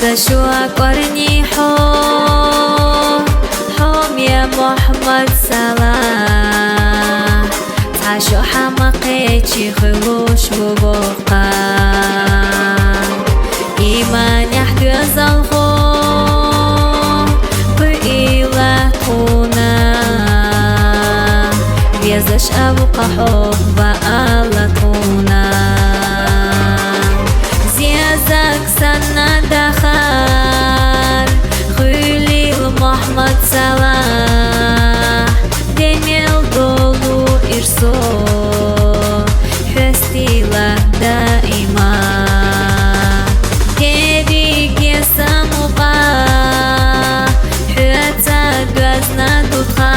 دشوك ورني حوم يا مохьмад-Салах تعشو حمقيتشي خلوش ببقى إيمان يحدث الخوف بإله تخونا بيزش أبقى حب الله تخونا زيازك سنة دخل خلي مохьмад-Салах демел долу ирсо حستيلا دائما كيريكي سموقا حياتا غازنا دوتخا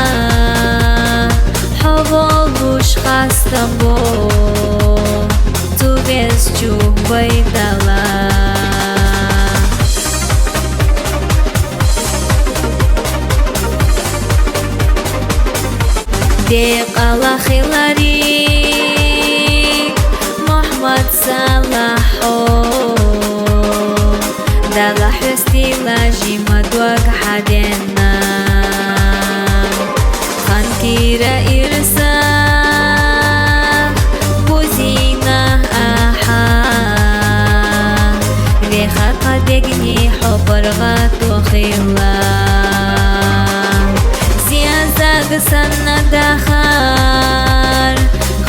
حبولوش خاستم بو تو بيسجو بيدالا دقل خلاري مохьмад-Салах دلا حستيلا جيما دوك حدنا خانكيرا إرسا بوزينا أحا ريخا قدقني حبر غاتو خلا زيازاق سنة دخل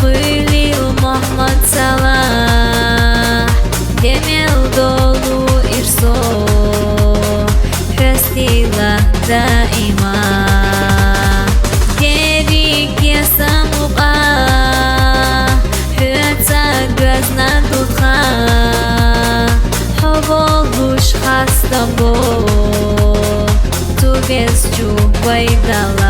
خيلي مохьмад-Салах демел долу إرسو حستيلا دائما كيريك يا سموقا حياتا غازنا دوتخا حبولوش خاستم بو تو بيسجو بيدالا